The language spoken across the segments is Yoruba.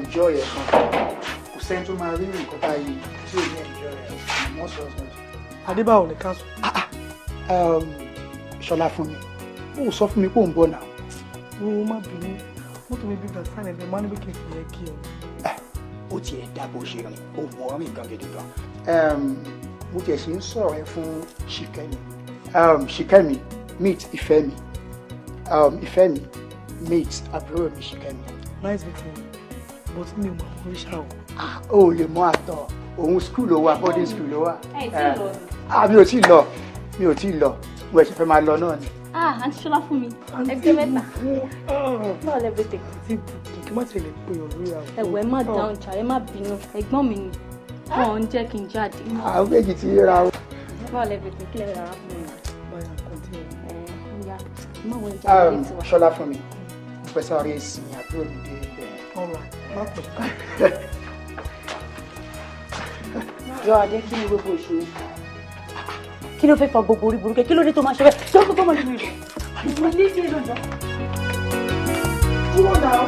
enjoy ẹ̀ kan kò sẹ́ni tó máa rí nǹkan báyìí tí ò ní enjoy ẹ̀ most husbands. Adébáwò ní káńsù. Ṣọlá fún mi ó sọ fún mi pé òun bọ̀ náà. Wo má bínú mọ́tò mi bí gbàgbé fáìlì ẹ̀dẹ̀ máa ń bí kí n fi yẹ kí ẹ. Ó tiẹ̀ dá bó ṣe rìn ó mọ̀ ọ́ rìn gan gidi gan. Mo tiẹ̀ ṣe ń sọ̀rọ̀ ẹ fún Ṣìkẹ́mi. Ṣìkẹ́mi meet Ìfẹ́mi. Ìfẹ́mi meet àbúrò mi Ṣìkẹ́mi. Nice meeting you but mi ò mọ àwọn oríṣà o. O lè mọ àtọ̀ òun school ló wà boarding school ló wà. Mi ò tí ì lọ mo ẹ̀ṣẹ̀ fẹ́ máa lọ náà ni. Àǹtí Ṣọlá fún mi ẹgbẹ́ mẹ́ta báwo lẹ bẹ́tẹ̀. Kí má tẹ̀lé pé yàn lórí àwọn. Ẹ̀wẹ̀ má dáhùn jà ẹ má bínú ẹ̀gbọ́n mi ni wọn ò ń jẹ́ kí n jáde. Àwọn méjì ti ríra o. Báwo lẹ bẹ́tẹ̀ kí lẹ rárá fún mi. Báyà continue. Má wọ ìjà lórí tiwa. Ṣọlá fún mi mo fẹ́ sáré ìsìn àbúrò mi dé ibẹ̀. Ọ̀rọ̀ má pọ̀. Jọ Adé kí ni gbogbo ìṣòro? Kí ló fẹ́ fa gbogbo orí burúkú? Kí ló dé tó máa ṣe bẹ́ẹ̀? Ṣé gbogbo ọmọ nínú ìlú? Ìfúnni ní ìdí ìlú jọ. Dúró náà.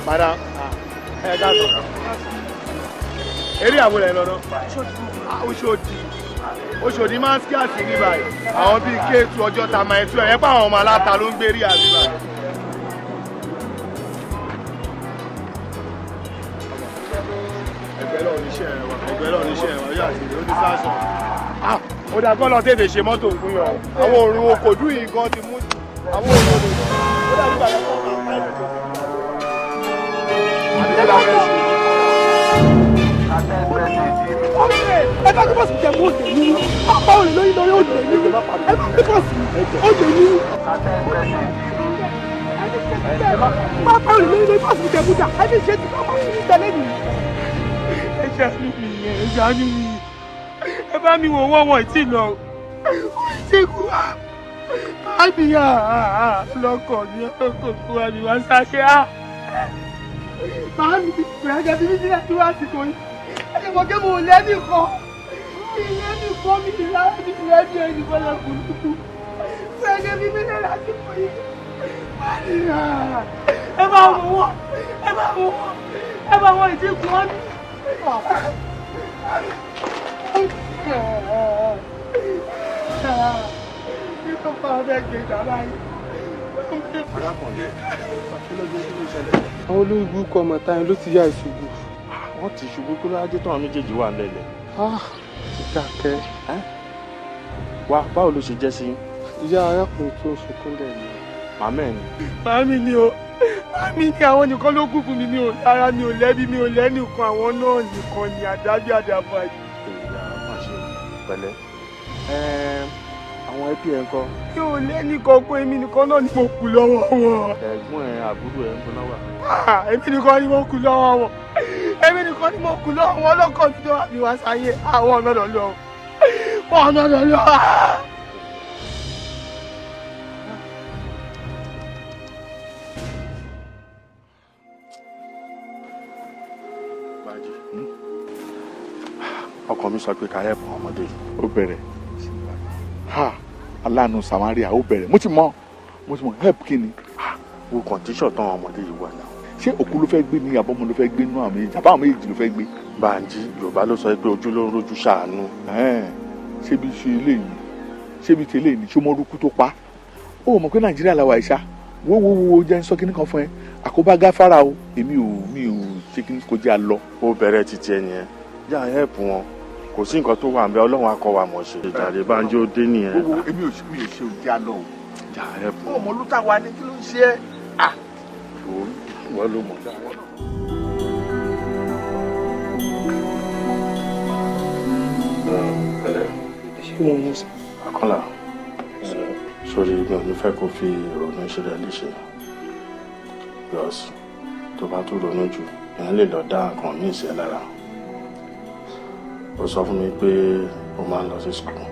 Madam, ẹ ká sọ. Eré àwọ̀ rẹ̀ lọ́nà. Oṣòdì máa ń kíàsì ní báyìí. Àwọn bíi K2 Ọjọ́ta máa ń tú ẹ̀. Ẹ pa àwọn ọmọ aláta ló ń gbé rí àbí báyìí. Ẹgbẹ́ náà oníṣẹ́ ẹ̀ wá. Ẹgbẹ́ náà oníṣẹ́ ẹ̀ wá. Yóò àti ìdí ó ní sáàsọ̀. ó dà kọ́ lọ tètè ṣe mọ́tò fún yàn àwọn òrùn okòdú yìí gan ti mú àwọn òrùn òdòdó ó dà nígbà yẹn kọ́ ọ̀rọ̀ ẹ bá gbọ́dọ̀ jẹ mọ́ òde ní apá òde lórí lórí òde ní ẹ bá gbọ́dọ̀ òde ní. Pápá òde lórí lórí pàṣẹ jẹ bújà ẹ ní ṣe ti kọ́ máa ń ní tẹ́lẹ̀ nìyí. Ẹ ṣàánú mi yẹn ẹ ṣàánú mi ẹ bá mi wò wọ́n wọ̀n tí lọ ṣé kú wa àbí lọkọ̀ ní ọkọ̀ kú wa ni wọ́n sáré máa mi ti pè é gẹ́gẹ́ bí sílẹ̀ tí wọ́n á ti kò yí ẹni mọ̀ kí mo lẹ́nu kan ìlẹ́nu kan mi ti láti fi lẹ́nu ẹni bọ́lá kùtùkù gẹ́gẹ́ bí mi lẹ́nu àti kò yí ẹ bá wọ wọ́n ẹ bá wọ ìdínkù wọn ní. Nígbà tó bá bẹ́ẹ̀ gbé ìjàmbá yìí. Àwọn olórí burúkú ọmọ táyà ló ti yá ìṣubú. wọ́n ti ṣubú kí lóde tó àwọn méjèèjì wà lẹ́lẹ̀. Ti dákẹ́. wá báwo ló ṣe jẹ́ sí. Ìyá arákùnrin tó ń sunkún dẹ̀ ni. màmá ẹ̀ ni. Màmí ni o màmí ni àwọn nìkan ló kú fún mi ò lára mi ò lẹ́bi mi ò lẹ́nìkan àwọn náà nìkan ni àdájọ́ àdàbà yìí. ìyá má ṣe pẹ̀lẹ́. àwọn ẹbí ẹ̀ ń kọ́. mi ò lẹ́nìkan pé èmi nìkan náà ni mo kú lọ́wọ́ wọn. ẹ̀gbọ́n ẹ̀ àbúrò ẹ̀ ń gbóná wà. èmi nìkan ni mo kú lọ́wọ́ wọn èmi nìkan ni mo kú lọ́wọ́ wọn lọ́kọ̀ mi tó wà ní wá sáyé àwọn ọ̀nà lọ wọn ọ̀nà lọ. ọkọ mi sọ pé ká yẹ fún ọmọdé yìí. ó bẹ̀rẹ̀ aláàánú Samaria ó bẹ̀rẹ̀ mo ti mọ help kí ni. wo kọ̀ǹtíṣọ̀ tán ọmọdé yìí wà náà. ṣé òkú ló fẹ́ gbé ní àbọ̀mọ ló fẹ́ gbé nínú àwọn méjì àbáwọn méjì ló fẹ́ gbé. Bánjí Yorùbá ló sọ pé ojú ló ń rojú ṣàánú. ṣébi ṣe eléyìí ṣébi ṣe eléyìí ni ṣé mo rúkú tó pa ó mọ̀ pé Nàìjíríà làwà ìṣá wo jẹ́ ń sọ kíní kan fún ẹ àkóbá gáfárà o mi ò ṣe kíní kó jẹ́ àlọ́. ó bẹ̀rẹ̀ títí ẹni ẹ yá help wọn kò sí nǹkan tó wà ń bẹ Ọlọ́run akọ wa mọ̀ ṣe. ìjàre Bánjí ó dé nìyẹn. èmi ò ṣe òjì àlọ́ o. yá help wọn. ọmọ ló tà wá ní kí ló ń ṣe é. wọ́n ló mọ̀. Akọ́lá sórí mi ò ní fẹ́ kó fi ìrònú ìṣẹ̀lẹ̀ léṣe because tó bá tó ronú jù èèyàn lè lọ dá nǹkan ní ìṣẹ́ lára. Ó sọ fún mi pé ó máa ń lọ sí school.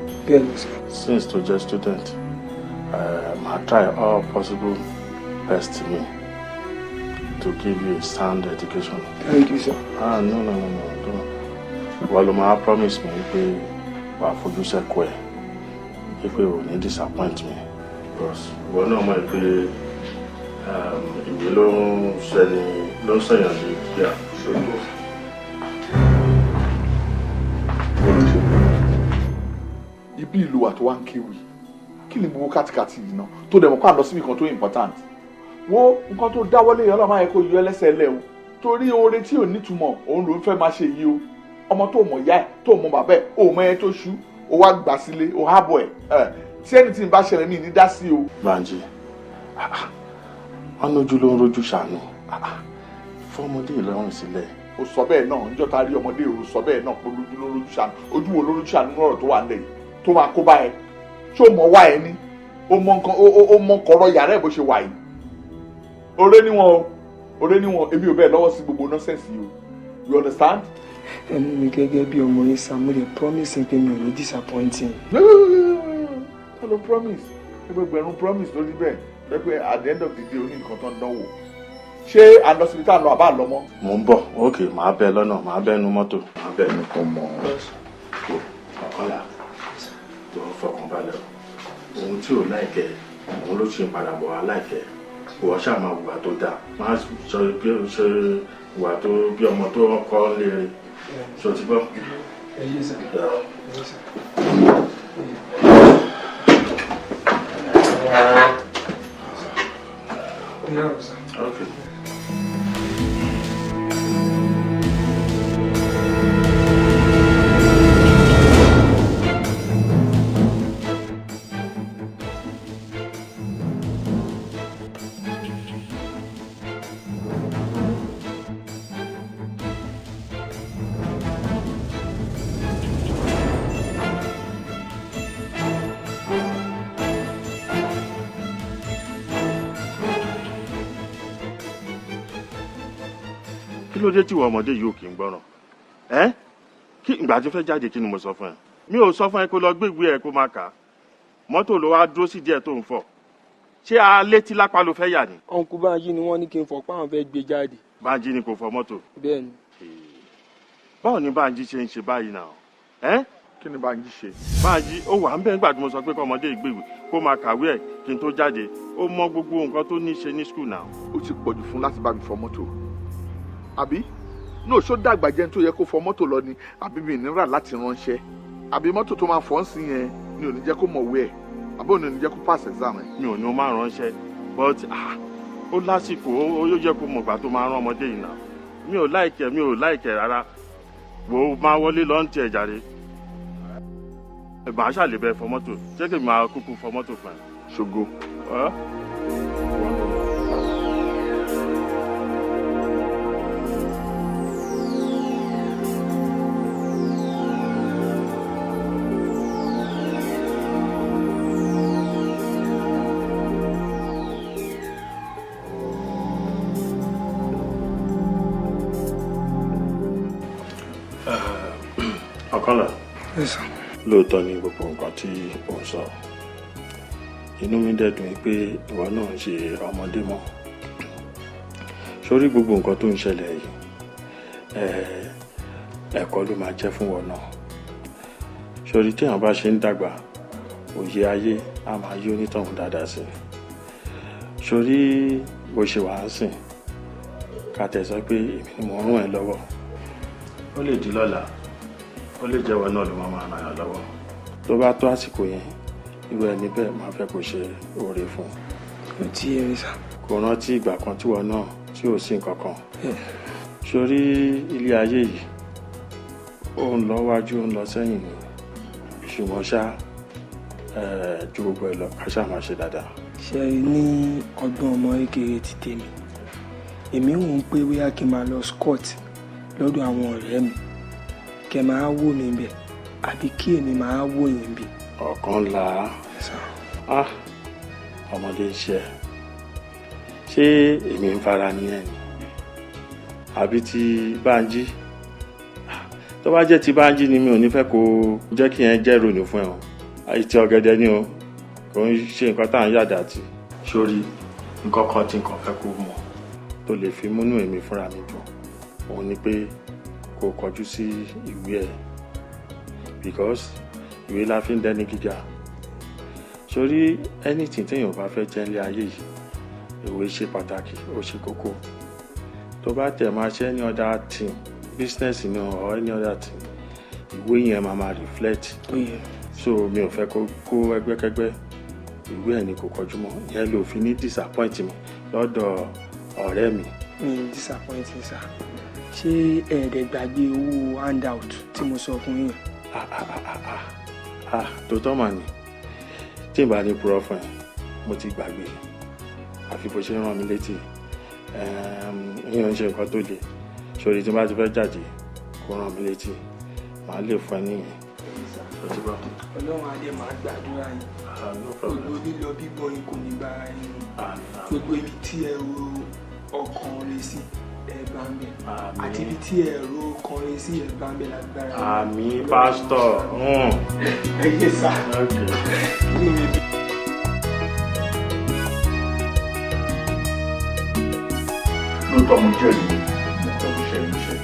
Since tó jẹ́ student màá try all possible best me to give you a sound education. Thank you, sir. No. Wọ́n ló máa promise mi pé wàá fojú sẹ́kọ̀ọ́ ẹ̀ pé ò ní disappoint me. Because ìwọ náà mọ̀ pé ìwé ló ń sẹ̀yàn ní ìgbéyà ṣòro. Ibi ìlú wa tó wá ń kéwì kí ni gbogbo kátikàtì yìí náà tó dẹ̀ mọ̀ kó à lọ síbi kan tó important wo nǹkan tó dáwọ́lé yẹn ọlọ́mọ ayẹ kó yọ ẹlẹ́sẹ̀ lẹ́ o torí oore tí ò nítumọ̀ òun ló ń fẹ́ máa ṣe yìí o ọmọ tó mọ̀ yá ẹ̀ tó mọ̀ bàbá ẹ̀ ó mọ ẹ tó ṣú ó wá gbà sílé ó hábọ̀ ẹ̀ tí ẹni tí ń bá ṣẹlẹ̀ mí ní dá sí o. Bánjí wọn lójú ló ń rojú ṣàánú fọmọdé ìlọrin sílẹ̀. ó sọ bẹ́ẹ̀ náà níjọ́ ta rí ọmọdé ò sọ bẹ́ẹ̀ náà pé lójú ló ń rojú ṣàánú ojú wo ló ń rojú ṣàánú lọ́rọ̀ tó wà nílẹ̀ yìí tó máa kó bá ẹ ṣé o mọ̀ wá ẹ ní o mọ kọ̀rọ̀ yàrá ẹ̀ bó ṣe wà yìí ọ̀rẹ́ níwọ̀n èmi ò bẹ́ẹ̀ lọ́wọ́ sí gbogbo nọ́sẹ̀nsì yìí o you understand. ẹnu mi gẹ́gẹ́ bí ọmọ yìí Sam lè promise pé mi ò ní disappointing. hello promise ẹgbẹgbẹ̀rún promise lórí bẹ́ẹ̀ pé at the end of the day oní nǹkan tó ń dánwò ṣé àlọsibítà lọ àbá lọ mọ́. mò ń bọ̀ ok màá bẹ lọ́nà màá bẹ nu mọ́tò màá bẹ nu kọ́ mọ́ ọ̀kọ́lá tó ń fọkàn balẹ̀ ohun tí ò láìkẹ́ òun ló ṣe padà bọ̀ wá láìkẹ́ ìwọ ṣáà máa wùwà tó dáa máa sọ pé ó ṣe ìwà tó bí ọmọ tó kọ́ lé ṣó ti gbọ́. Okay. kí ló dé tí ìwọ ọmọdé yìí ò kì í gbọ́ràn kí ìgbà tí fẹ́ jáde kí ni mo sọ fún ẹ mi ò sọ fún ẹ kó lọ gbé ìwé ẹ kó máa kà á mọ́tò ló wá dúró sí díẹ̀ tó ń fọ̀ ṣé alétí lápá ló fẹ́ yà ni. ọ̀nkú Bánjí ni wọ́n ní kí n fọ̀ pé àwọn fẹ́ gbé jáde. Bánjí ni kò fọ mọ́tò. bẹ́ẹ̀ni. báwo ni Bánjí ṣe ń ṣe báyìí náà kí ni Bánjí ṣe. Bánjí ó wà ń bẹ́ẹ̀ nígbà tí mo sọ pé kọ́ ọmọdé ìgbéwèé kó máa kàwé ẹ̀ kí n tó jáde ó mọ gbogbo nǹkan tó ní ṣe ní skul náà. ó ti pọ̀jù fún láti bá mi fọ mọ́tò àbí náà ṣó dàgbà jẹun tó yẹ kó fọ mọ́tò lọ ni àbí mi ní rà láti ránṣẹ́ àbí mọ́tò tó máa fọ́ ń sìn yẹn ni ò ní jẹ́ kó mọ̀wé ẹ̀ àbí ò ní jẹ́ kó pass exam ẹ̀. mi ò ní o máa ránṣẹ́ but ó lásìkò ó yóò jẹ́ kó mọ̀gbà tó máa rán ọmọdé yìí náà mi ò láìkẹ́ rárá wò ó máa wọlé lọ́ǹtì ẹ̀ jàre màá ṣàlè bẹ fọ mọ́tò jẹ́ kí n máa kúkú fọ mọ́tò fún ẹ. ṣògo. Ọ̀kànlá. Yes, sir. Lóòótọ́ ni gbogbo nǹkan tí ò ń sọ inú mi dẹ̀ dùn pé ìwọ náà ń ṣe ọmọdé mọ́ sórí gbogbo nǹkan tó ń ṣẹlẹ̀ yìí ẹ̀kọ́ ló máa jẹ́ fún wọn náà sórí tí àwọn bá ṣe ń dàgbà òye ayé á máa yí onítọ̀hún dáadáa sí i sórí bó ṣe wà á sìn ká tẹ̀ sọ pé èmi ni mo rún ẹ lọ́wọ́ ó lè di lọ́la ó lè jẹ́wọ́ náà ló máa ràn án lọ́wọ́ tó bá tó àsìkò yẹn irú ẹni bẹ́ẹ̀ máa fẹ́ kó ṣe oore fún un. ó ti yé mi sá. kò rántí ìgbà kan tíwọ náà tí ò sí nǹkan kan sórí ilé ayé yìí ó ń lọ wájú ó ń lọ sẹ́yìn ni ṣùgbọ́n ṣá ju gbogbo ẹ̀ lọ ká ṣáà máa ṣe dáadáa. ṣe ní ọgbọ́n ọmọ kékeré ti tèmi èmi ń wò ó pé bóyá kí n máa lọ scott lọ́dọ̀ àwọn ọ̀rẹ́ mi kẹ máa wò mí bẹ àbí kí èmi máa wò yín bí. ọ̀kan la ọmọdé iṣẹ́ ṣé èmi ń fara ní ẹni àbí ti Bánjí tó bá jẹ́ ti Bánjí ni mi ò ní fẹ́ kó jẹ́ kí yẹn jẹ́ ìrònú fún ẹ o àìtí ọ̀gẹ̀dẹ̀ ni o kò ń ṣe nǹkan tá à ń yàdà tì sórí nǹkan kan tí nǹkan fẹ́ kó mọ̀ tó lè fi múnú èmi fúnra mi dùn òun ni pé kó kọjú sí ìwé ẹ̀ because ìwé la fi ń dẹni gíga sórí anything téèyàn bá fẹ́ jẹ́ nílé ayé yìí ìwé ṣe pàtàkì ó ṣe kókó tó bá tẹ̀ máa ṣe any other thing business ni or any other thing ìwé yẹn máa reflect so mi ò fẹ́ kó ẹgbẹ́kẹ́gbẹ́ ìwé ẹ̀ ni kò kọjú mọ́ ìyẹn ló fi ní disappoint mi lọ́dọ̀ ọ̀rẹ́ mi. mi disappoint sir ṣé ẹ̀ẹ́dẹ̀ gbàgbé owó handout tí mo sọ fún yín. tó tọ́ mà ní tí n bá ní purọ́ fún ẹ mo ti gbàgbé àfi bó ṣe rán mi létí yíyan ṣe nǹkan tó le sórí tí n bá ti fẹ́ jáde kó rán mi létí màá lè fún ẹ nìyẹn. ọlọ́run adé máa gbàdúrà yín gbogbo lílọ bíbọ yín kò ní bára yín gbogbo ibi tí ẹ ro ọkàn rẹ sí ẹ̀bá ń bẹ̀ àti ibi tí ẹ̀rọ kan rẹ sí ẹ̀bá ń bẹ̀ lágbára. àmín pásítọ̀. ẹ yé sá. lóòótọ́ mo jẹ́rìí mo kọ́ iṣẹ́ níṣẹ́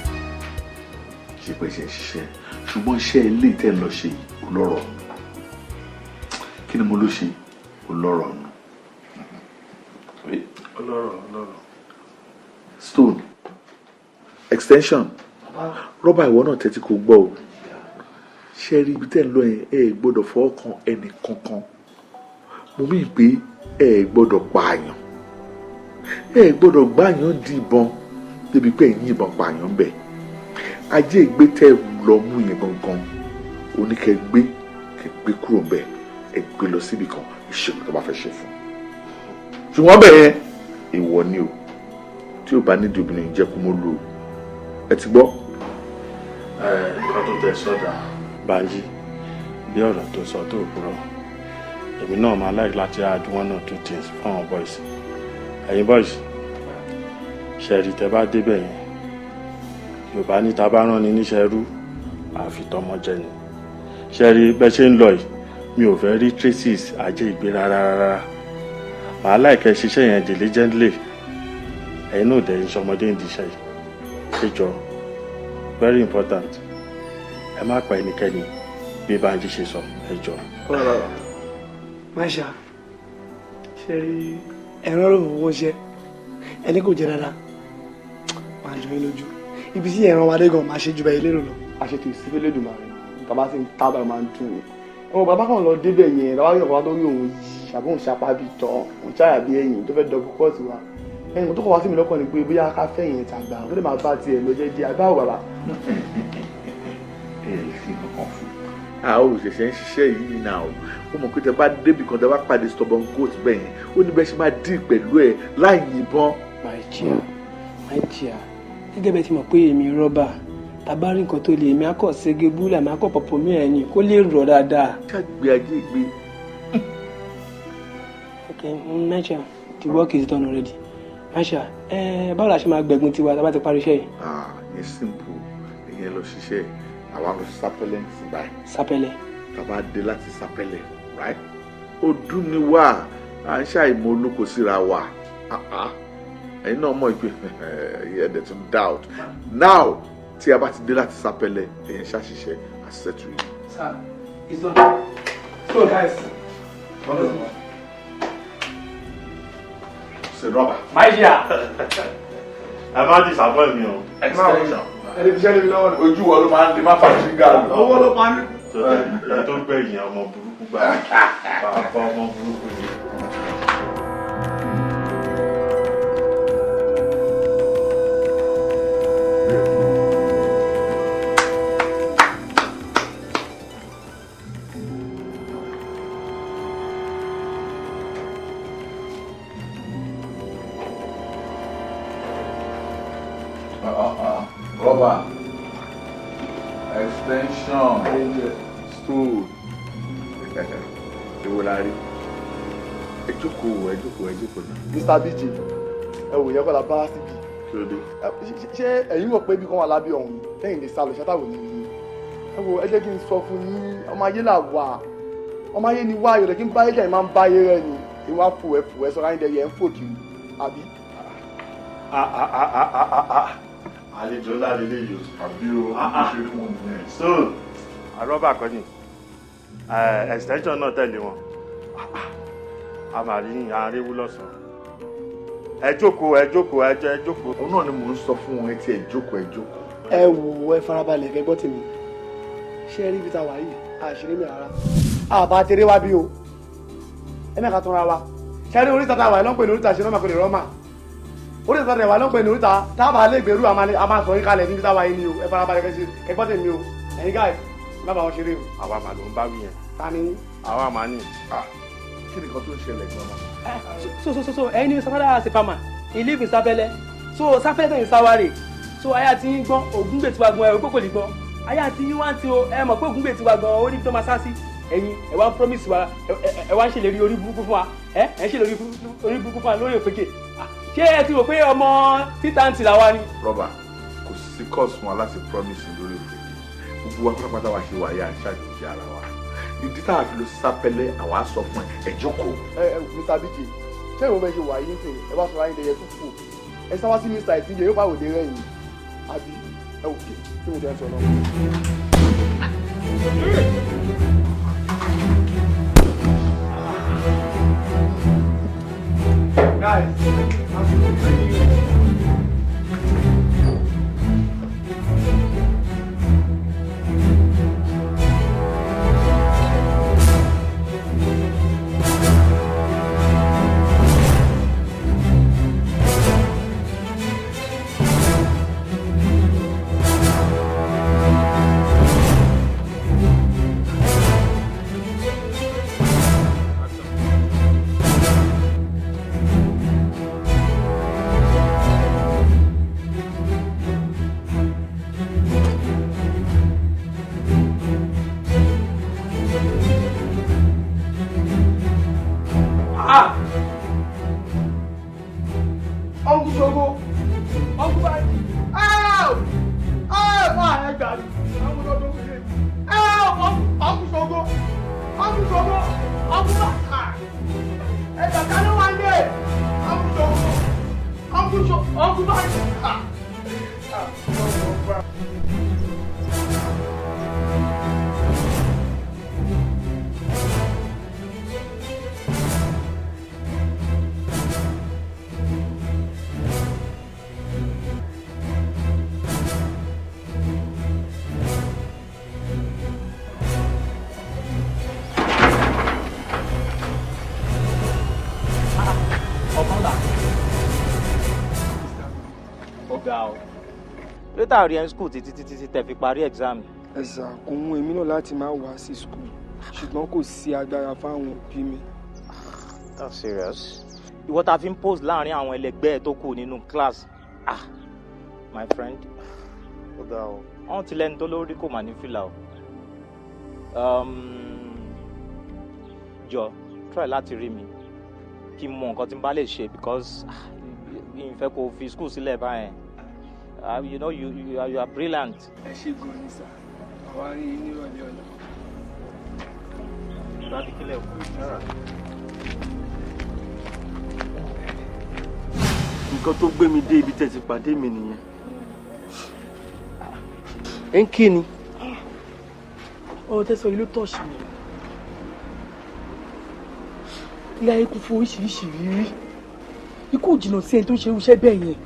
ṣe pé ṣe ń ṣiṣẹ́ ṣùgbọ́n iṣẹ́ ilé tẹ́ lọ ṣe ò lọ́rọ̀ kí ni mo ló ṣe ò lọ́rọ̀ nù. ọlọ́rọ̀. stone extension rọ́bà ìwọ náà tẹ́tí kò gbọ́ o ṣe rí ibi tẹ́ ń lọ yẹn ẹ gbọ́dọ̀ fọwọ́ kan ẹnì kankan mo mí pé ẹ gbọ́dọ̀ pààyàn ẹ gbọ́dọ̀ gbàyàn di ìbọn débi pé ẹ̀yìn ìbọn pààyàn bẹ̀ ajé ìgbé tẹ́ lọ mú yẹn gangan oníkẹ́gbé kẹ́gbé kúrò ń bẹ̀ ẹ gbé lọ síbi kan ìṣèlú tó bá fẹ́ ṣe fún ṣùgbọ́n bẹ́ẹ̀ ìwọ ni o tí o bá nídìí obìnrin jẹ́ kó mo lò ó ẹ ti gbọ́. nǹkan tó tẹ sọ́dà Bánjí bí ọ̀rọ̀ tó sọ tó kúrọ̀ èmi náà máa láì láti add 1 or 2 things fún àwọn boys ẹ̀yin boys ṣẹ̀rì tẹ́ bá débẹ̀ yẹn Yorùbá ní ta bá rán ni níṣẹ́ rú àfitọ́mọ jẹ ni. Ṣé rí bẹ́ẹ̀ ṣe ń lọ yìí mi ò fẹ́ rí traces ajé ìgbé rárá. Màá láìkẹ́ ṣiṣẹ́ yẹn diligently. Ẹ̀yin náà dẹ̀ ń ṣọmọdé ń diṣẹ́ yìí. Ṣé jọ very important. Ẹ má pa ẹnikẹ́ni bí Bánjí ṣe sọ ẹ jọ. Masha ṣe rí ẹ̀rọ rò wọ́n ṣe ẹni kò jẹ́ dáadáa máa jọ yín lójú ibi tí ẹ̀rọ wa dé gan máa ṣe ju bẹ́ẹ̀ lérò lọ. àṣetò ìsífẹ́ lẹ́dùnmáà bàbá ti ń tábà máa ń dùn mí ọmọ bàbá kan lọ débẹ̀ yẹn lọ́wọ́ yọ̀kọ́ tó rí òun yìí àbí òun ṣapá bíi tán òun ṣáyà bí ẹ̀yìn tó fẹ́ dọ́gbù kọ́ọ̀tù wa ẹ̀yìn tó kọ̀ wá sí mi lọ́kàn ni pé bóyá ká fẹ̀yìn tàgbà tó lè máa bá tiẹ̀ lọ jẹ́jẹ́ àbáwò bàbá. ẹ ẹ fi kankan fún a ò ṣẹ̀ṣẹ̀ ń ṣiṣẹ́ yìí náà o ó mọ̀ pé tẹ bá débi kan tẹ bá pàdé stubborn goat bẹ́ẹ̀ yẹn ó ní bẹ́ẹ̀ ṣe máa dín pẹ̀lú ẹ̀ láì yìnbọn. my dear gẹ́gẹ́ bẹ́ẹ̀ ti mọ̀ pé èmi rọ́bà tàbá rí nǹkan tó lè èmi akọ̀ ṣẹ́gi búlà mi akọ̀ pọ̀pọ̀ mi ẹ̀ ní kó lè rọ̀ dáadáa. ṣàgbé ajé gbé. okay Masha the work is done already. Masha báwo la ṣe máa gbẹ̀gùn tiwa tá a bá ti parí iṣẹ́ yìí. It's simple ìyẹn lọ ṣiṣẹ́ àwa lọ sí Sápẹ́lẹ̀ ní báyìí. Sápẹ́lẹ̀. tàbá dé láti Sápẹ́lẹ̀ right ó dún ní wá à ń ṣàìmọ̀ olóko síra wa ẹ̀yin náà mọ̀ pé ẹ̀ẹ́dẹ̀ tún doubt now tí a bá ti dé láti Sápẹ́lẹ̀ ẹ̀yẹn ṣàṣìṣe àṣẹtù yìí. Sir, it's done. So guys. ṣe rọ́bà. Masha. Ẹ má disappoint mi o. Extension. ẹni fi ṣẹ́ni lọ́wọ́ ni. ojú wo ló máa ń di má fàṣí gàlù. owó ló pa mí. Ẹ tó gbẹ̀yìn ọmọ burúkú gbà. Bàbá ọmọ burúkú ni. Rọ́bà. Extension. Stool. Èwo la rí. Ẹ jókòó. Mr. BJ ẹ wò yẹn kọ́ la bá síbi. Kí ló dé? ṣé ẹ̀yin mọ̀ pé ibi kan wà lábẹ́ ọ̀hún lẹ́yìn lè sálọ ṣátàwọ̀ ní ìlú. ẹ wo ẹ jẹ́ kí n sọ fún yín ọmọ ayé là wà ọmọ ayé ni wá ayọ̀ kí n bá ayé jẹ́ máa ń bá ayé rẹ ni ìwà fò ẹ sọ láyé dẹ̀yẹ ń fò kiri àbí. Àlejò ńlá lélẹ̀ yìí o. Àbí o, ṣe rí wọn nìyẹn. So àrọ́bà kan ní extension náà tẹ̀lé wọn. A máa rí àárín wú lọ́sàn-án. Ẹ jókòó. Òun náà ni mò ń sọ fún wọn ẹ tí ẹ jókòó. Ẹ wò ẹ farabalẹ̀ kẹ́ gbọ́ tèmi. Ṣé ẹ rí ibi tá a wà yìí? Àṣírí mi rárá. Àbá tèrè wá bí o. Ẹ mẹ́ka tó ra wa. Ṣé ẹ rí oríta tá a wà yìí lọ́pẹ̀ ní oríta ṣe náà máa kọ́ lè rọ́mà? Oríta tá a wà lọ́pẹ̀ ní oríta tábà lè gbèrú a máa sọ yín kalẹ̀ níbi tá a wà yìí ni o. Ẹ farabalẹ̀ kẹ́ gbọ́ tèmi o. Ẹ̀yin guys má bàa wọn ṣeré o. Àwa màá ló ń bá wí yẹn. Ta ni? Àwa màá ní. Kí ni nǹkan tó ń ṣẹlẹ̀ gan-an? So ẹ̀yin ni Safada as a farmer he live in Sápẹ́lẹ̀ so Sápẹ́lẹ̀ in Saware so ayé àti yín gbọ́n Ògúngbè tiwa gan ẹ̀rọ kókò lè gbọ́n ayé àti yín wá ń ti o ẹ mọ̀ pé Ògúngbè tiwa gan ó ní tó máa sá sí ẹ̀yin ẹ wá ń promise wa ẹ wá ń ṣèlérí orí burúkú fún wa ẹ ń ṣèlérí orí burúkú fún wa lórí òfegè ṣé ẹ ti rò pé ọmọ títà ń tì làwa ni. Rọ́bà kò sí cause fún wa láti promise lórí òfegè gbogbo wa pátápátá wa ṣe wáyé àṣàjòjì ara wa ìdí tá a fi lọ sí Sápẹ́lẹ̀ àwa sọ fún ẹ jókòó. Mr. BJ ṣé ìwọ bẹ ṣe wà yín sìn ẹ bá sọ ayé lẹyẹ tó fò ẹ sáwá sí Mr. ìtìjẹ yóò bá òde rẹ yìí àbí ẹ wò kí mo jẹ ń sọ lọ. Guys, ẹgbàá ni àwọn ọlọ́dún ń ṣe ọkùn ṣogo ọkùn bàtà ẹgbà kan ló wà ní ọkùn bàtà. Later rí ẹ school títí tẹ́ fi parí exam. Ẹ̀sà kò mú èmi náà láti máa wá sí school ṣùgbọ́n kò sí agbára fáwọn òbí mi. That's serious. Ìwọ ta fi ń post láàrin àwọn ẹlẹgbẹ́ tó kù nínú class. My friend. Ọ̀gá o. Wọ́n ti lẹ́ni tó lórí kò mà ní fìlà o. Jọ try láti rí mi kí n mọ nǹkan tí n bá lè ṣe because n fẹ́ kó fi school sílẹ̀ báyẹn. You know you are brilliant. Ẹ ṣé gan ni sir. Àwa rí i ní ìrọ̀lẹ́ ọ̀la. Láti kílẹ̀ kú. Nǹkan tó gbé mi dé ibi tẹ́ ti pàdé mi nìyẹn. Ẹ ń kí ni? Ọ̀rọ̀ tẹ́sán yìí ló tọ̀ṣì mi. Ilé ayé kún fún oríṣiríṣi ìrírí. Ikú ò jìnnà sí ẹni tó ń ṣe irúṣẹ́ bẹ́ẹ̀ yẹn.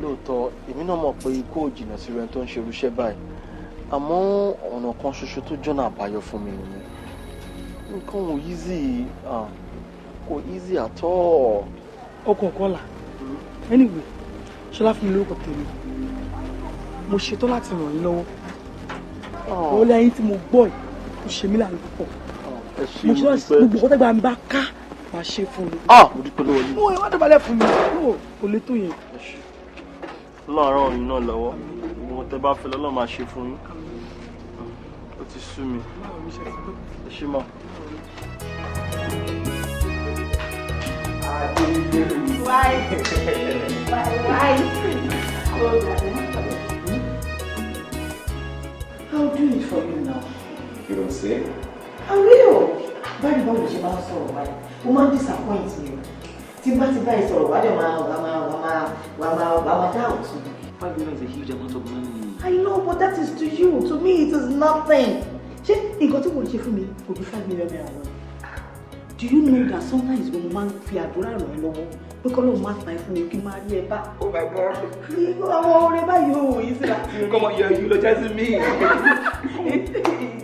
Lóòótọ́ èmi náà mọ̀ pé ikú ò jìnnà sí ẹni tó ń ṣe irúṣẹ́ báyìí. Àmọ́ ọ̀nà kan ṣoṣo tó jọ́nà àbáyọ fún mi nìyẹn. Nǹkan ò easy, kò easy at all. Ọkàn kan là. Anyway, Ṣọlá fún mi lórúkọ tèmi. Mo ṣetán láti ràn yín lọ́wọ́. Ó lẹ́yìn tí mo gbọ́ ẹ̀ kò ṣe mí láàrin púpọ̀. Mo ṣe láti gbogbo ọ̀tá gba mi bá ká máa ṣe fún mi. Mo dúpẹ́ lọ́wọ́ yín. Mo wá dọ̀bálẹ̀ fún mi. Kò lè tó yẹn. Láàárọ̀ ọ̀yìn náà lọ́wọ́. Mo tẹ́ bá fẹ́ lọ́lọ́ máa ṣe fún yín. Ó ti sú mi. Ẹ ṣé mọ́. I'll do it for you now. You don't say? I will. Báyìí báwo ṣe máa ń sọ̀rọ̀ báyìí? Ó máa ń disappoint me. Tí bá ti báyìí sọ̀rọ̀, wà máa doubt me. $5 million is a huge amount of money. I know, but that is to you. To me, it is nothing. Ṣé nǹkan tí mo ṣe fún mi kò ju $5 million lọ? Do you know that sometimes when mo máa ń fi àdúrà ràn ẹ́ lọ́wọ́ pé kọ́ lóun máa ta ẹ fún mi kí n máa rí ẹ bá? Oh my God! Àwọn ọ̀rẹ́ báyìí ò yí sí láti. Come on, you're eulogizing me.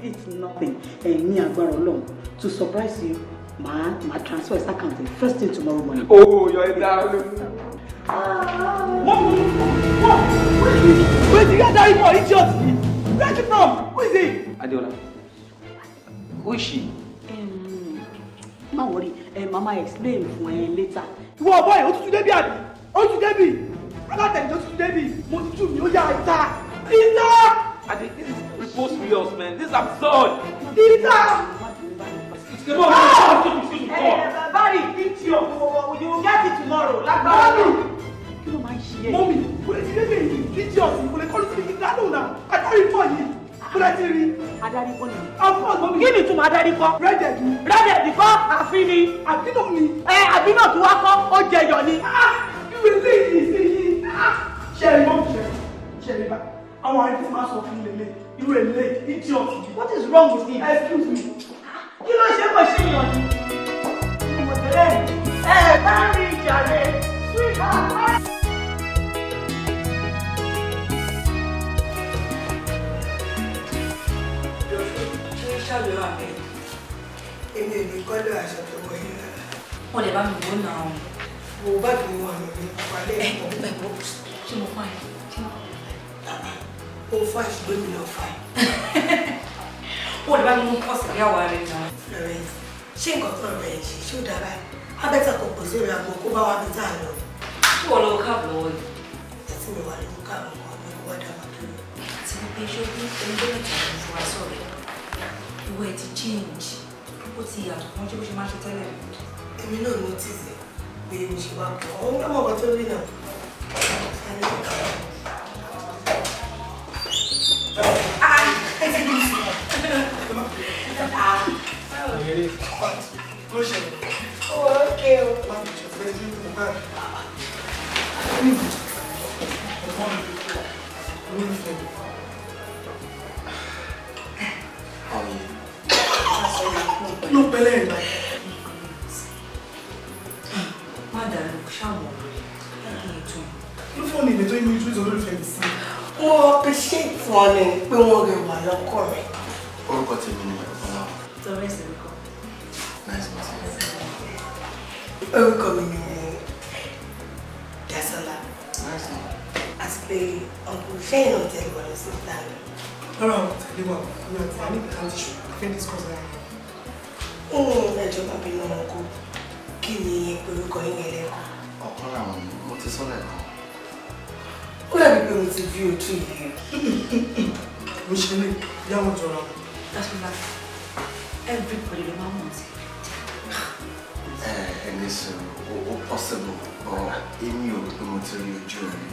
It's nothing. Ní agbára Ọlọ́run to surprise you, màá transfer his account first thing tomorrow morning. Oh, you're a darling. Where's the guy that for idiot? Where's he from? Who is he? Adeola. Who is she? Má worry, mama explain fún ẹ later. Ìwọ boy, ó tutù débi àbí? Ó tutù débi. Alátẹ̀jọ́ tutù débi. Mo ti tù mí, ó yá ìta. Ìta! Ade, this is preposterous, man. This is absurd. Ìta! Excuse me. Barry, eat your food. You will get it tomorrow. Lágbára. Kí ló máa ń ṣe é? Mọ́mí, kò lè ti débi idiot, kò lè kọ́lù sí ibi ìdánù náà. Adarí pọ̀ yìí. Kò lè ti rí. Adarí kọ́ ni. Ọ̀pọ̀ mọ́mí. Kí ni ìtumọ̀ adarí kọ́? Rẹ́dẹ̀ ni. Rẹ́dẹ̀ kọ́ àfin ni. Àbínà ni. Àbínà tó wá kọ́ ó jẹyọ ni. Irú eléyìí sí yìí. Ṣé ẹ mọ́ ṣe ẹ bá? Àwọn àìsàn máa sọ fún lélẹ̀. Irú eléyìí idiot. What is wrong with him? Excuse me. Kí ló ṣe kò ṣe yàn ni? Mo tẹ̀lé bá rí ìjà rẹ̀ sweetheart. Ṣàlùwà bẹ́ẹ̀. Èmi ò ní kọ́lọ̀ aṣọ tó wọ yín rárá. Wọ́n lè bá mi wò náà. Wo bá mi wọ àwọn mi wálé ẹ̀kọ́. Ṣé mo fà yín? Ó fà ṣùgbọ́n mi lọ fà. Wọ́n lè bá mi mú pọ́sì bí àwa rẹ̀ náà. Florence, ṣé nǹkan tó rẹ̀ ṣe ṣó dára? Abẹ́tà kò pèsè ìrìn àgbò kó bá wa bí tá a lọ. Ṣé wọ́n lọ káàbù lọ́wọ́ yìí? Àti mi wà lóko káàbù kan ní kó wá dá wa dúró. Àti wípé ṣé ó ní ẹgbẹ́ mẹ́ta ló fún wa sọ̀rọ̀? Ìwé ti change. Ó ti yàtọ̀ fún ṣé bó ṣe máa ṣe tẹ́lẹ̀. Èmi náà notice pé mo ṣe wá pọ̀. Òun náà mọ̀ wọ́n tó rí náà. No pẹ̀lẹ́ ìgbà. Má dàrú ṣáwọn ló fún mi tó inú ìtúwìtì olólùfẹ́ mi sí. Mo appreciate wọn ni pé wọ́n rẹwà lọ́kọ rẹ̀. Orúkọ tèmi ni Ọlá. Tọ́rẹ́ sí mi kọ́. Nice meeting you. Orúkọ mi ni Dasola. Àti pé ọkùnrin ṣẹ́yìn náà tẹ̀lé wọn lọ sí ìdáná. Lọ́rọ̀ àwọn tẹ̀lé wọn, mi ò tẹ̀lé nípa láti ṣù, fẹ́ discuss ara rẹ̀. Ẹjọ́ bàbá iná wọn kú. Kí ni orúkọ yín yẹn lẹ́kọ̀ọ́? Ọ̀kan làwọn mo ti sọ́lẹ̀ kan. Ó dàbí pé mo ti fi ojú yìí. Mo ṣe lè yáwó jọra. Dasola, everybody ló máa mọ̀ sí. Ẹni sọ ó possible but èmi ò rò pé mo ti rí ojú rẹ̀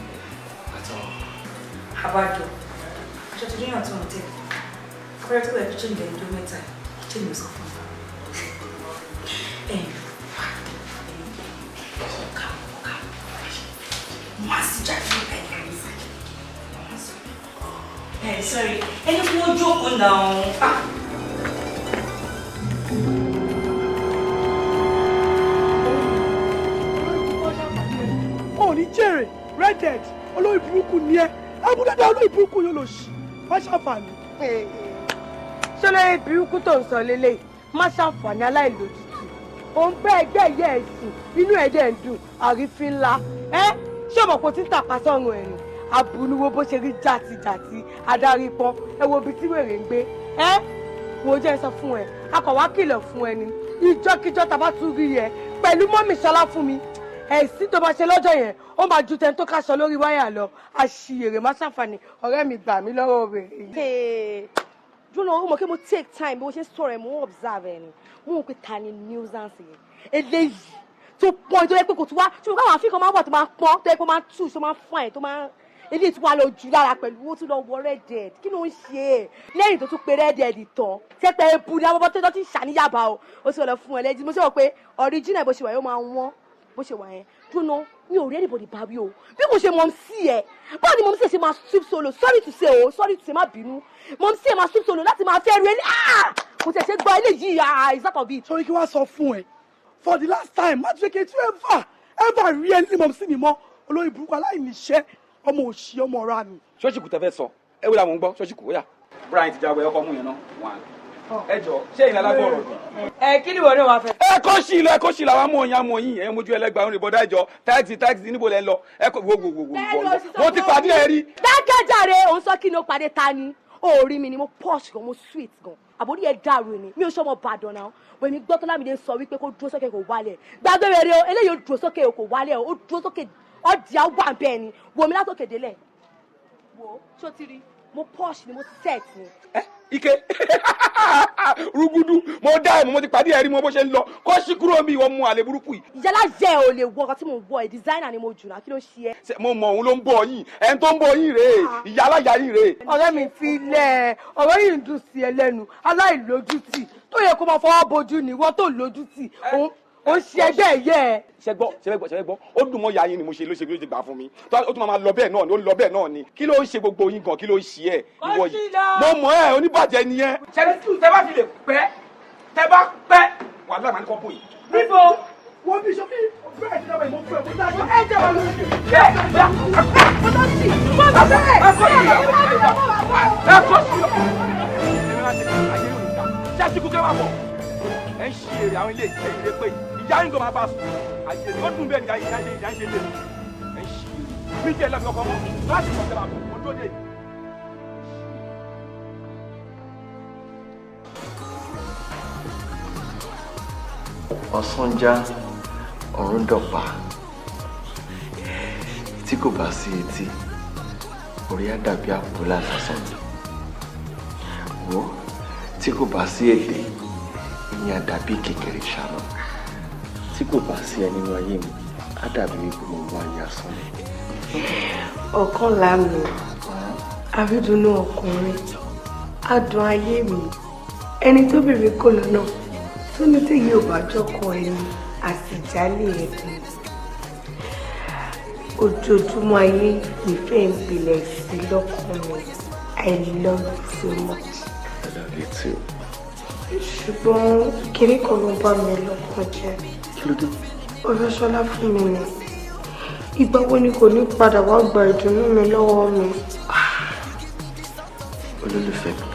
àtọ́. Àbájọ, aṣọ tó yíyan tó ń tẹ̀. Akọ́rẹ́ tó bẹ̀rẹ̀ kíchìn lẹ́yìn tó mẹ́ta, kíchìn ló sọ fún mi. Sorry, any more joke now? Oh, ní jèrè, redhead, olórí burúkú ni ẹ́. Abúdádá olórí burúkú yóò lọ sí. Má ṣàǹfààní. Ṣé olórí burúkú tó ń sọ lélẹ̀? Má ṣàǹfààní aláìlójútì. Òun bẹ́ ẹgbẹ́ ìyá ẹ̀ sùn, inú ẹ̀dẹ̀ ń dùn, àrífín ńlá. Ṣé ọmọ kò tí ń tàpá sọ́run ẹ̀rìn? Abùnúwo bó ṣe rí jàtijàti, adarí pọ́n, ẹ wo ibi tí wèrè ń gbé. Wo jẹ́ sọ fún ẹ, akọ̀wá kìlọ̀ fún ẹni. Ìjọ́kíjọ́ tá bá tún rí ẹ pẹ̀lú mọ́mì Ṣọlá fún mi. Ẹ̀sìn tó bá ṣe lọ́jọ́ yẹn, ó máa ju tẹni tó káṣọ lórí wáyà lọ. Àṣìyèrè má ṣàǹfààní, ọ̀rẹ́ mi gbà mí lọ́wọ́ rẹ̀. Júlọ, ó mọ̀ kí mo take time bí mo ṣe sọ̀rọ̀ ẹ̀ mo observe ẹ̀ ni. Mo mọ̀ pé ta ni nuisance yẹn. Eléyìí tó pọ́n tó yẹ pé kò tún wá ṣùgbọ́n káwọn àfikàn máa wà tó máa pọ́n tó yẹ pé máa tù tó máa fún ẹ̀ tó máa eléyìí tí wàá lọ jù lára pẹ̀lú owó tó lọ wọ redhead kí ló ń ṣe é lẹ́yìn tó tún pe redhead tán tẹ́pẹ́ ebu ní abọ́bọ́ tó ti ṣàníyàbá o ó sì lọ fún ẹ lẹ́jì mo ṣe wọ pé original bó ṣe wà yóò máa wọ́n bó ṣe wà yẹn dúró mi ò rí anybody bá wí o bí kò ṣe mọ̀ sí ẹ báwo ni mọ̀ sí ẹ ṣe máa sweep solo sorry to say má bínú mọ̀ sí ẹ máa sweep solo láti máa fẹ́ rí ẹni kò tẹ̀ ṣe gbọ́ eléyìí exact of it. Sori kí wàá sọ fún ẹ for the last time má tún ṣe kí ever rí ẹni mọ̀ sí mi mọ́ olórí burúkú aláìníṣẹ́ ọmọ òṣì ọmọ ọ̀rá mi. ṣọ́ọ̀ṣì kù tẹ́ fẹ́ sọ ẹ wúlò àwọn ń gbọ́ ṣọ́ọ̀ṣì kù ó yà Brian ti jáwé ọkọ mú yẹn náà wọn ẹ jọ ṣé ìlà lágbọ̀rọ̀ ẹ kí ni wọ́n ní wàá fẹ́. ẹ kọ́ sí ilẹ̀ kọ́ sí làwọn amú oyin amú oyin ẹ̀yin mojú ẹlẹ́gbàá òun ìbọ̀dá ìjọ táìsì níbo lẹ́ ń lọ ẹ kọ́ wo mo ti pàdé ẹ rí. dákẹ́jàre òun sọ kí ni ó pàdé ta ni orí mi ni mo posh gan mo sweet gan àbórí ẹ dàrú ni mi ò sọmọ Ìbàdàn náà wèmí gbọ́ tó Lámìdé sọ wípé kó dúró sókè kò wálẹ̀ gbàgbé rere o eléyìí ó dúró sókè kò wálẹ̀ o ó dúró sókè ọdì àwọn bẹ́ẹ̀ ni wòmí látòkè délẹ̀ wo ṣó ti rí mo posh ni mo set ni. ike rúgúdú mo dá ẹ̀mọ́ mo ti pàdé ẹ̀rí mo bó ṣe ń lọ kó sí kúrò mi ìwọ mu àlè burúkú yìí. ìyálà jẹ́ ò lè wọ ọkọ tí mo ń wọ ẹ̀ designer ni mo jù náà kí ló ṣe é. mo mọ òun ló ń bọ̀ yín ẹni tó ń bọ̀ yín rèé ìyálà ìyá yín rèé. ọ̀rẹ́ mi fi lẹ̀ ọ̀rọ̀ yìí ń dùn sí ẹ lẹ́nu aláìlójútì tó yẹ kó máa fọwọ́ bojú ni ìwọ tó lójútì ó ṣe ẹgbẹ́ yẹ ẹ. ṣẹgbọ́ ó dùn mọ́ ìyá yín ni mo ṣe ló ṣe bí ó ti gbà fún mi ó tún máa lọ bẹ́ẹ̀ náà ni ó lọ bẹ́ẹ̀ náà ni kí ló ń ṣe gbogbo yín gan kí ló ń ṣe ẹ̀ ìwọ yìí mo mọ̀ ẹ́ oníbàjẹ́ nìyẹn. ṣẹ́ni tẹ́ bá fi lè pẹ́ tẹ́ bá pẹ́ wà láì máa ní kọ́pù yìí. níbo wọ́n bí sọ́kì bẹ́ẹ̀ ti dábàá ìmọ̀ fún ẹ̀ kó dájú ẹ̀ jẹ́ wà lórí. ẹ ń ṣe èrè àwọn ilé ẹ̀yìn lè pé ìyá yín tó máa bá sùn àyè ó dùn bẹ́ẹ̀ ni ìyá ń ṣe lè ẹ ń ṣe èrè mí jẹ́ ẹlẹ́fẹ̀ẹ́ ọkọ̀ mọ́ láti kọ́ tẹ́lá kó tó dé. ọ̀sán já ọ̀run dọ̀pá tí kò bá sí etí orí á dàbí àpò lásán wo tí kò bá sí èdè ìyẹn á dàbí kékeré ṣáná tí kò bá sí ẹ nínú ayé mi á dàbí wípé mo wá ayé asán ni. ọ̀kan láàmì àbídùnú ọkùnrin adùn ayé mi ẹni tó bèrè kò lọ́nà tó ní tí yóò bá jọkọ ẹni àsìjálè ẹ̀dùn ojoojúmọ́ ayé ìfẹ́ ìpìlẹ̀ sí lọ́kàn mi. I love you so much. I love you too. Ṣùgbọ́n kiri kan ló bá mi lọ́kàn jẹ́. Kí ló dé? Ọ̀rẹ́ Ṣọlá fún mi ni. Ìgbà wo ni kò ní padà wá gba ìdùnnú mi lọ́wọ́ mi? Olólùfẹ́ mi,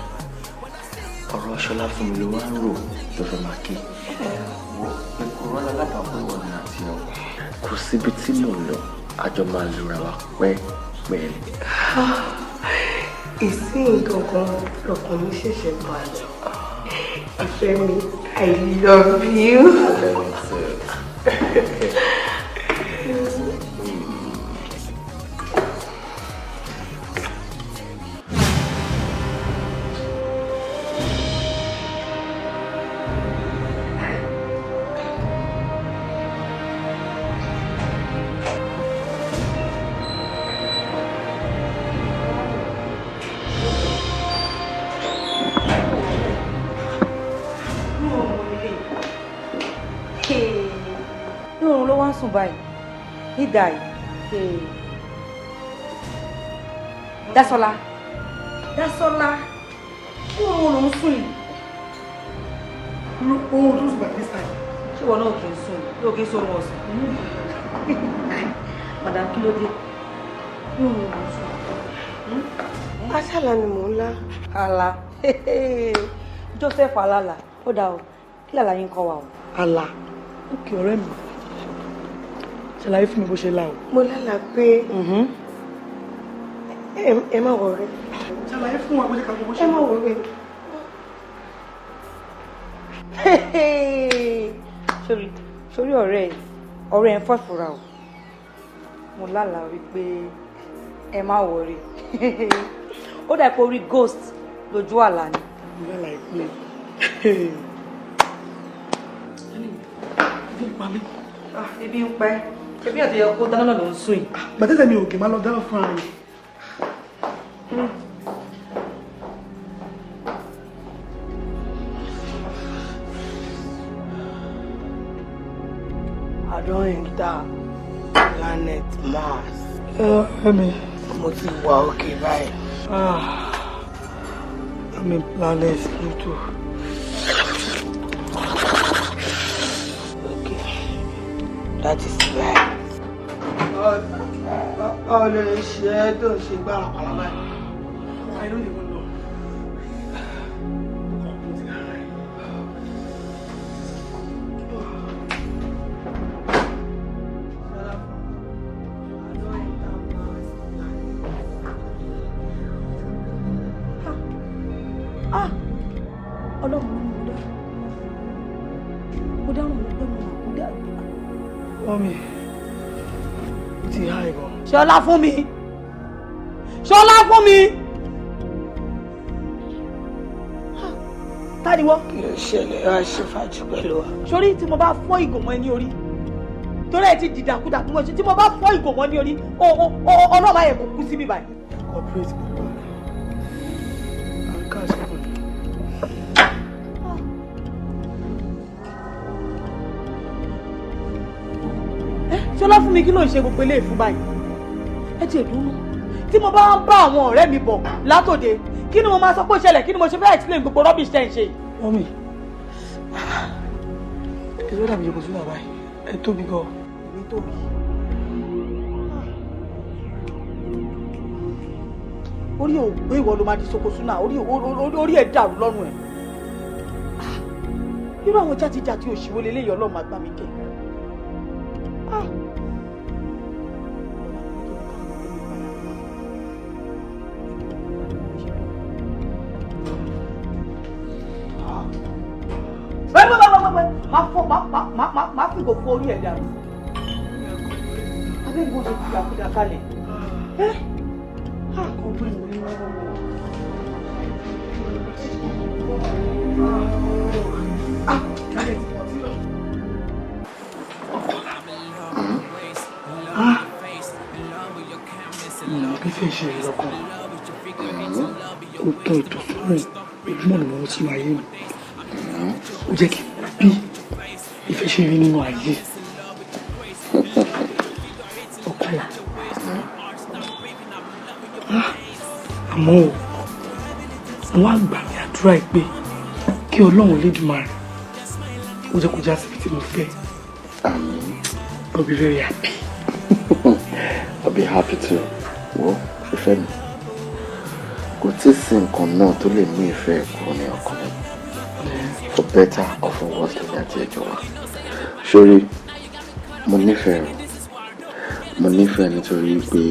ọ̀rọ̀ Ṣọlá fún mi ló wá ń rò tó fẹ́ máa ké. Ìkúrọ́ alábàápọ̀ ìwọ̀n mi àti ẹ̀ kò síbi tí mò ń lọ, àjọ máa lura wa pẹ́ẹ́pẹ́. Ìsìn gangan lọkàn mi ṣẹ̀ṣẹ̀ balẹ̀. Ìfẹ́ mi, I love you. I love you too. Sùn báyìí nígbà yìí Dásọ́lá oorun ló ń sùn yìí. Oorun tó sùn bàbá this time. Ṣé wọn náà kì í sùn yóò kì í sùn wọn sùn. Madam kí ló dé? Oorun ló ń sùn. Àṣàlà ni mò ń lá. Àlá Joseph alala ó dà o kí làlá yín kọ́ wa o. Àlá òkè ọ̀rẹ́ mi. Ṣàlàyé fún mi bó ṣe lá o. Mo lálàá pé ẹ má wọrí. Ṣàlàyé fún wa bó ṣe kà bó ṣe lá. Ẹ má wọrí. Sórí ọ̀rẹ́ ẹ̀ ń fọ́fura o. Mo lálàá wípé ẹ má wọrí. Ó dà pé orí ghost lójú àlá ni. Mo lálàá pé ebi ń pa mí. Ebi ń pa ẹ́. Ebi àti ẹ̀kọ́ kó dáná náà ló ń sùn yìí. Bàtẹ́sẹ̀ mi ò kè má lọ dáná fún ara mi. I don't enter planet Mars. Ẹ̀mí. Mo ti wà òkè báyìí. I'm in planet Pluto. Okay, that is right. Báwo ló lè ṣe é tó ń ṣe gbára pàlà báyìí? I don't even know. Ọlọ́run ló ń dá. Mo dáhùn ló pé mo máa kú dá. Mọ́mí, ti há ìbọn. Ṣọlá fún mi. Ṣọlá fún mi. Ta ni wọ́n? Kí ló ṣẹlẹ̀ wá ṣe fàájì pẹ̀lú wa? Sórí tí mo bá fọ́ ìgò mọ́ ẹ ní orí. Torí ẹ ti dìdàkudà bí mo ṣe tí mo bá fọ́ ìgò mọ́ ní orí. Ọlọ́mọ ayẹ̀ kò kú síbí báyìí. Corporate pẹ̀lú wa. Àǹkà ṣẹ́gun. Ṣọlá fún mi kí ló ń ṣe gbogbo eléyìí fún báyìí? Ẹ ti èdúró. Tí mo bá ń bá àwọn ọ̀rẹ́ mi bọ̀ látòde, kí ni mo máa sọ pé ó ṣẹlẹ̀? Kí ni mo ṣe fẹ́ explain gbogbo rubbish tẹ́ ń ṣe? Mọ́mí, èso dàbí yòókù sínú àbáyé. Ẹ tóbi gan. Èmi tóbi. Orí ò gbé ìwọ ló máa di sokosúnà, orí ẹ̀ dàrú lọ́rùn ẹ̀. Irú àwọn játijàti òṣìwò leléyìí Ọlọ́run àgbà mi kẹ́. Máa fi gbogbo orí ẹ̀ dàrú. Abẹ́ ìwọ́n ṣe fi àkúdà kalẹ̀. Bí fẹ́ ṣe ìlọ́kàn, ó tọ́ ètò sọ́rọ̀ ojúmọ̀ ni wọ́n sínú ayé mi. Ó jẹ́ kí bí ìfẹ́ ṣe rí nínú ayé. Ọkọ àmọ́ wọ́n á gbà mí àdúrà ẹ̀ pé kí Ọlọ́run Lédùmarè ó jẹ́ kó já síbi tí mo fẹ́. I'll be very happy. I'll be happy too. Wo ìfẹ́ mi kò tí ì sí nǹkan náà tó lè mú ìfẹ́ kúrò ní ọkàn mi for better or for worse lórí àti ẹjọ́ wa. Sórí mo nífẹ̀ẹ́ nítorí pé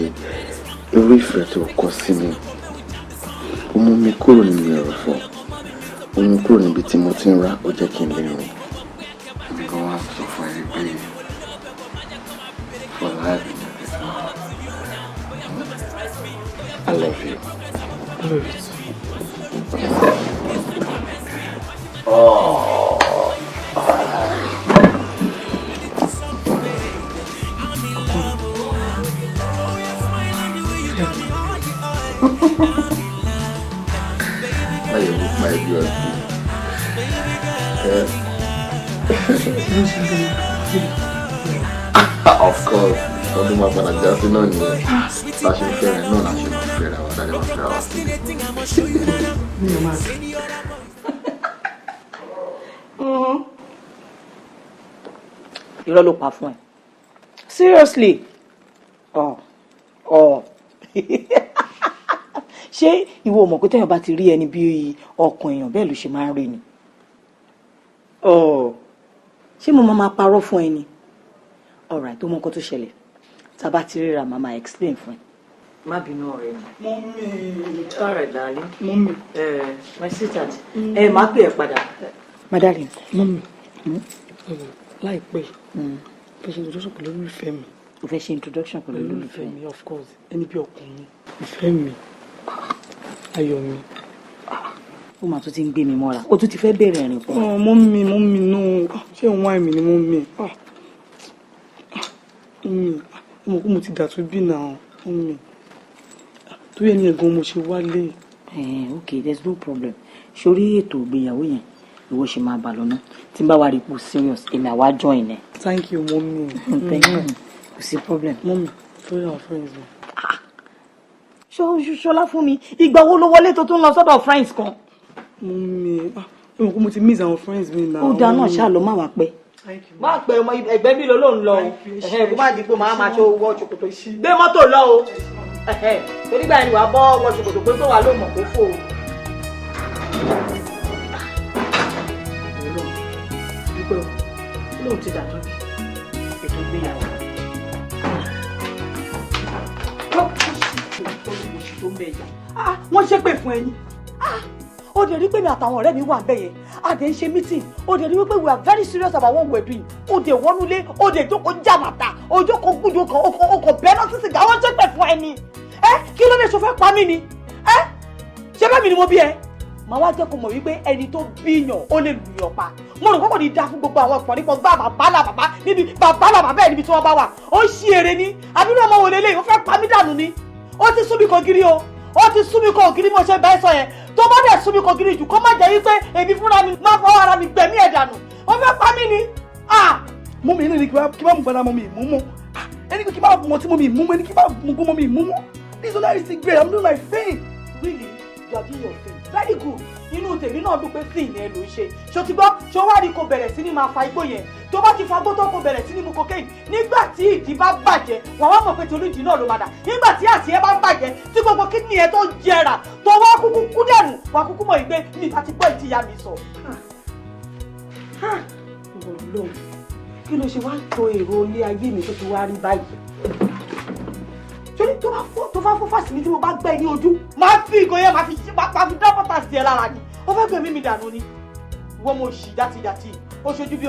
irú ìfẹ́ tó kọ sí mi ó mú mi kúrò nínú ẹ̀rọ̀fọ̀ ó mú kúrò níbi tí mo ti ń rá ó jẹ́ kí n lè rìn. I'm going to sọ fún ẹ pé for life I love you. I love you too. Oh. Of course, ọdún máa padà já sí náà nìyẹn. Bá ṣe ń fẹ́rẹ̀ náà la ṣe máa fẹ́ra wa dáadáa máa fẹ́ra wa sí. Irọ́ ló pa fún ẹ. Seriously? Ṣé ìwọ ò mọ̀ pé téèyàn bá ti rí ẹni bí ọkàn èèyàn bẹ́ẹ̀ ló ṣe máa ń rí ni? Ṣé mo máa parọ́ fún ẹ ni? Alright, tó mọ nǹkan tó ṣẹlẹ̀. Tá bá ti ríra màá máa explain fún ẹ. Má bínú ọ̀rẹ́ mi. Mommy. Alright, darling. Mommy. My sweetheart. Máa pè ẹ́ padà. My darling. Mommy. Láìpẹ́. Fẹ́ ṣe introduction pẹ̀lú olólùfẹ́ mi. O fẹ́ ṣe introduction pẹ̀lú olólùfẹ́ mi? Of course. Ẹni bí ọkùnrin. Ìfẹ́ mi. Ayọ̀ mi. Ó máa tún ti ń gbé mi mọ́ra. Ó tún ti fẹ́ bẹ̀rẹ̀ ìrìn pọ̀. Mommy no. Ṣé òun wá mi ni mommy? Mo ti dà tó bí náà. Mommy. Tó yẹ ní ẹ̀gbọ́n mo ṣe wálé. Okay, there's no problem. Sórí ètò ìgbéyàwó yẹn, ìwọ ṣe máa bà lọ́nà. Tí n bá wá rí ipò serious, èmi àwa join ẹ. Thank you, mommy. Thank you. Kò sí problem. Mommy, sorry our friends. Ṣọlá fún mi, ìgbà wo ló wọlé tó tún lọ sọ́dọ̀ friends kan? Mommy, mo ti miss our friends mi now. Ó dáa náà ṣáà ló má wá pẹ́. Má pẹ́ ọmọ ẹgbẹ́ bí ló ń lọ o. Kó má dìpọ̀ máa ṣe owó ṣòkòtò. Gbé mọ́tò lọ o. Torí gbà ni wàá bọ́ ọmọ ṣòkòtò pé tó wà ló mọ̀ kó fò o. Lóun ti dàtọ́ bí ètò ìgbéyàwó. Wọ́n ṣépè fún ẹyin. Ó dẹ̀ rí pé mi àtàwọn ọ̀rẹ́ mi wà bẹ́ẹ̀ yẹn. A dẹ̀ ń ṣe meeting. Ó dẹ̀ rí wípé we are very serious about what we are doing. Ó dẹ̀ wọnúlé, ó dẹ̀ jókòó jàmàtà, ó jókòó gbúdọ̀ kan, ọkọ̀ bẹ́ẹ̀ náà sísè gà wọ́n ṣépè fún ẹni. Kí ló dé ṣo fẹ́ pa mí ni? Ṣé bẹ́ẹ̀ mi ni mo bí ẹ? Màá wá jẹ́ kó mọ̀ wípé ẹni tó bíyàn ó lè lùyàn pa. Mo rò kókò ní dá fún gbogbo àwọn ọ̀pọ̀ nípa gbá bàbá níbi bàbá bẹ́ẹ̀ níbi tí wọ́n bá wà. Ó ń ṣí èrè ni. Àbúrò ọmọ wò lélẹ́yìn, ó fẹ́ pa mí dànù ni. Ó ti sún mi kan gírí o. Ó ti sún mi kan ògiri mo ṣe bẹ́ẹ̀ sọ yẹn. Tó bá dẹ̀ sún mi kan gírí jù kó má jẹ́ wípé èmi fúnra mi má fọwọ́ ara mi gbẹ̀mí ẹ̀ dànù. Ó fẹ́ pa mí ni. Mú mi ní kí bá mú gbọ́dá mọ́ mi ìmúmú. Ẹni kí bá mọ̀ tí mo mi ìmúmú, ẹni kí bá mú gbọ́ mọ́ mi ìmúmú. This one is great, I'm doing my thing. Really? You are doing your thing. Very good. Inú tèmi náà dùn pé thing yẹn ló ń ṣe. Ṣó ti gbọ́? Ṣó wá rí kó bẹ̀rẹ̀ sí ní máa fa igbó yẹn? Tó bá ti fa igbó tó kó bẹ̀rẹ̀ sí ní mu cocaine. Nígbà tí ìdí bá bàjẹ́, wọ́n wá mọ̀ pé torí ìdí náà ló máa dà. Nígbà tí àti ẹ bá bàjẹ́, tí gbogbo kidney ẹ tó jẹrà, tó wá kúkú kú dẹ̀nù, wà kúkú mọ̀ ìgbé mi ìta ti gbọ́ ìtìyà mi sọ. Ọlọ́run, kí ló ṣe wá tó èrò ilé ayé mi tó ti wá rí báyìí? Torí tó bá fọ́ fásitì mi tí mo bá gbẹ́ ní ojú, máa fi ìgò yẹn máa fi dá pátá sí ẹ lára ni. Ó fẹ́ gbẹ̀mí mi dànù ni. Wọ́n mo ṣì játijàti. Ó ṣojú bí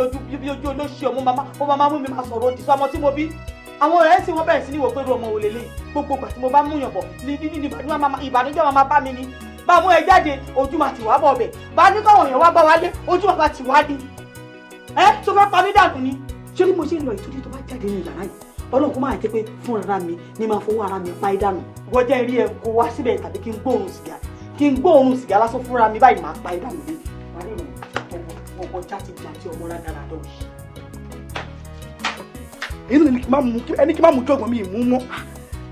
ojú olóṣì ọmọ máa mú mi máa sọ̀rọ̀ òdì sọ́mọ tí mo bí. Àwọn ọ̀rẹ́ sì wọ́n bẹ̀rẹ̀ sí ní wò pé ọmọ wò lélẹ̀. Gbogbo ìgbà tí mo bá mú yàn bọ̀ ní ìbànújẹ́ máa bá mi ni. Bá mú ẹ jáde, ojú máa ti wá bọ̀ bẹ̀. Bá ní káwọn èèyàn wá bá wálé, ojú máa ti wá ní. Tó fẹ́ pa mí dànù ni. Ṣé bí mo ṣe ń lọ ìtújú tó bá jáde ní yàrá yìí? Ọlọ́run kó máa jẹ́ pé fún ara mi ní máa fowó ara mi pa ìdànù. Wọ́n jẹ́ rí ẹ kó wá síbẹ̀ tàbí kí n gbóòórùn sìgá lásán fúnra mi báyìí máa pa ìdànù mi. Wà á nínú ọkọ̀ jáde ọmọ rádára dọ̀ yìí. Èyí ni ẹni kí máa mú kí ọgbọ̀n mi ìmú mọ́.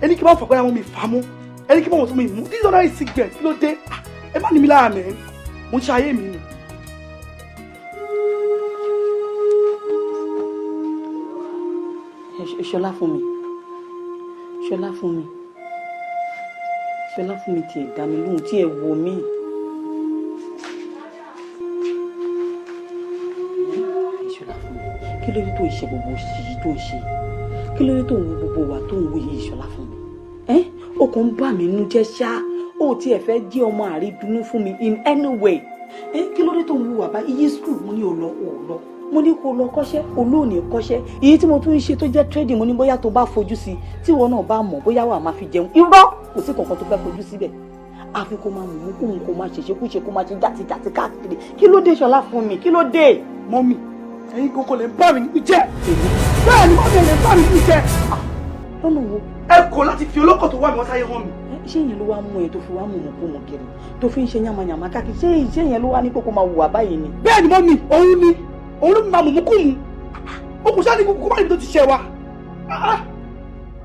Ẹni kí máa fọ̀gbọ́n àwọn mi fà mọ́. ẹni kí mọ̀ tó mi mú this other cigarette kí ló dé ẹ má ní mi lára mẹ́ mo ń ṣe ayé mi. Ṣọlá fún mi Ṣọlá fún mi Ṣọlá fún mi tiẹ̀ dá mi lóhùn tí ẹ wò mí. Ṣọlá fún mi kí ló dé tó ń ṣe gbogbo yìí tó ń ṣe kí ló dé tó ń wo gbogbo wa tó ń wo yìí Ṣọlá fún mi ó kàn ń bà mí nínú jẹ́ ṣá ó tiẹ̀ fẹ́ jẹ́ ọmọ àrídùnnú fún mi in any way kí ló dé tó ń wo wà bá iye school mo ní ò lọ mo ní kó lọ kọ́ṣẹ́ olóòní kọ́ṣẹ́ èyí tí mo tún ń ṣe tó jẹ́ trading mo ní bóyá tó bá fojú sí tí wọn náà bá mọ̀ bóyá wà máa fi jẹun irọ́ kò sí kankan tó fẹ́ fojú síbẹ̀ àfi kó máa mú kóhun kó máa ṣèṣe kúṣe kó máa ṣe jàtìjàtì káàkiri kí ló dé Ṣọlá fún mi kí ló dé. mọ́mì ẹ̀yin kókó lè bá mi níbi jẹ́ bẹ́ẹ̀ ni mọ́mì lè bá mi níbi jẹ́. lọ́nà wo. ẹ kọ̀ láti fi olókọ̀ tó wà mí wọ́n sáyé hàn mi. ṣé ìyẹn ló wá mú ẹ tó fi wá mú mọ̀ kiri tó fi ń ṣe yamayama káàkiri ṣé ìyẹn ló wá ní kókó máa wùwà báyìí ni. bẹ́ẹ̀ ni mọ́mì òun ni òun ló máa mú kú mu okùn sáà ní kókó má níbi tó ti ṣe wa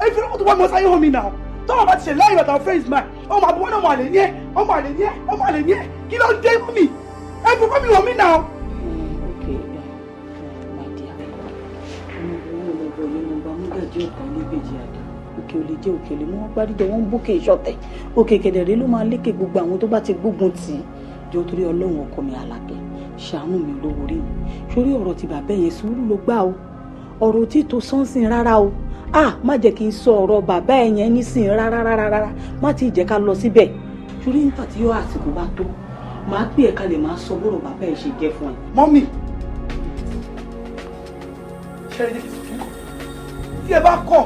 ẹ fi olókọ̀ tó wà mí wọ́n sáyé hàn mi náà tọ́wọ́ bá ti ṣe láyé ọ̀tà friends man ọmọ àbúrò náà ọmọ àlè ní ẹ ọmọ àlè ní ẹ ọmọ àlè ní ẹ kí ló ń dé mọ́mì ẹ fi kọ́ mi wọ̀ mí náà. òkè ò lè jẹ́ òkèlè mọ́ wọ́n gbáríjọ wọ́n ń bókè ìṣọ̀tẹ̀ òkè kẹ̀dẹ̀rẹ́ ló máa lékè gbogbo àwọn tó bá ti gbógun tì í jọ torí ọlọ́run ọkọ mi Àlàkẹ́ ṣàánú mi lówó rí mi sórí ọ̀rọ̀ ti bàbá yẹn sùúrù ló gbà o ọ̀rọ̀ tí tó sọ́nsìn rárá o má jẹ́ kí n sọ ọ̀rọ̀ bàbá ẹ̀ yẹn nísìn rárá má ti jẹ́ ká lọ síbẹ̀ sórí nígbà tí yóò àsìkò bá tó máa pè ẹ̀ ká lè máa sọ bọ́rọ̀ bàbá ẹ̀ ṣe jẹ́ fún ẹ. mọ́mì ṣẹ́rí tí ẹ bá kọ̀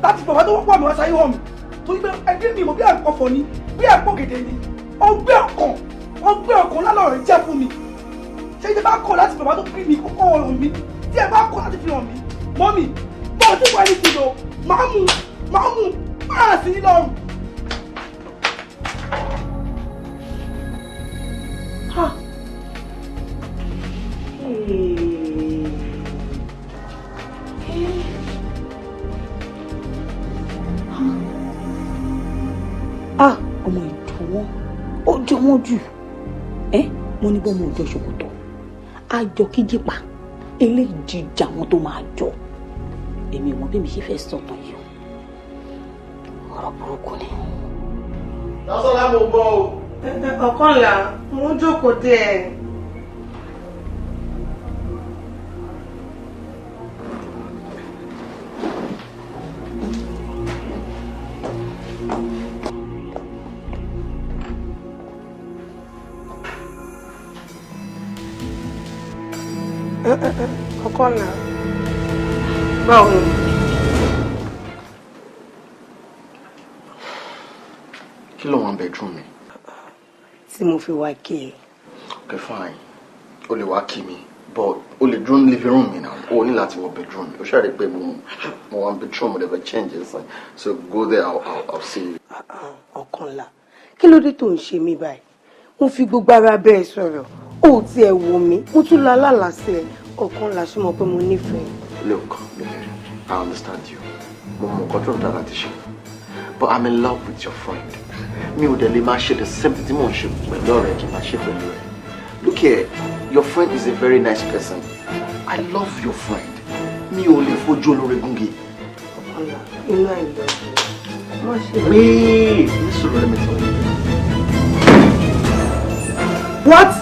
láti bàbá tó wọ́pọ̀ àmì wá sáyé hàn mi torí pé ẹgbẹ́ mi mọ̀ bí àpọ̀fọ̀ ni bí àpọ̀gẹ̀dẹ̀ ni ọgbẹ́ ọkàn lálọ́ rẹ̀ jẹ́ fún mi ṣé ẹ bá kọ̀ láti bàbá tó bí mi kókó ọ̀rọ̀ mi tí ẹ bá kọ̀ láti fi hàn mi mọ́mì bọ́ọ̀ tí wọ́n ní ti lọ máa mú máa sí lọ́rùn. ọmọ ìjọ wọn ó jọ wọn jù mo ní bọ́mọ òjò ṣòkòtò àjọ kíjìpá eléyìí jíjà wọn tó máa jọ èmi wọn bí mi ṣe fẹ́ sọ̀tàn yìí ọ̀rọ̀ burúkú ni. lọ́sọ̀lá mo gbọ́ o. ọ̀kànlá mo jókòó dé ẹ̀. ọ̀kànlá báwo ni. kí ló wà ní bedroom mi. tí mo fi wá kí ẹ. okay fine o lè wá kí mi but o lè dúró ní living room mi náà o ní láti wọ bedroom mi o ṣàrẹ pé mo wà ní bedroom mo never change inside so go there I'll see you. ọ̀kànlá kí ló dé tó ń ṣe mí báyìí mo fi gbogbo ara bẹ́ẹ̀ sọ̀rọ̀ ó tiẹ̀ wò mí mo tún la lálàá sí ẹ ọ̀kànlá ṣe mọ̀ pé mo nífẹ̀ẹ́. look I understand you mo mọ nǹkan tó ń dára ti ṣe but I'm in love with your friend mi ò dẹ̀ lè máa ṣe the same thing tí mò ń ṣe pẹ̀lú ọ̀rẹ́ kí n máa ṣe pẹ̀lú ẹ̀. Look here, your friend is a very nice person. I love your friend. Mi ò lè fojú olóore gúnge. ọ̀la inú ẹ̀ lọ má ṣe. Wait, listen, let me tell you. What?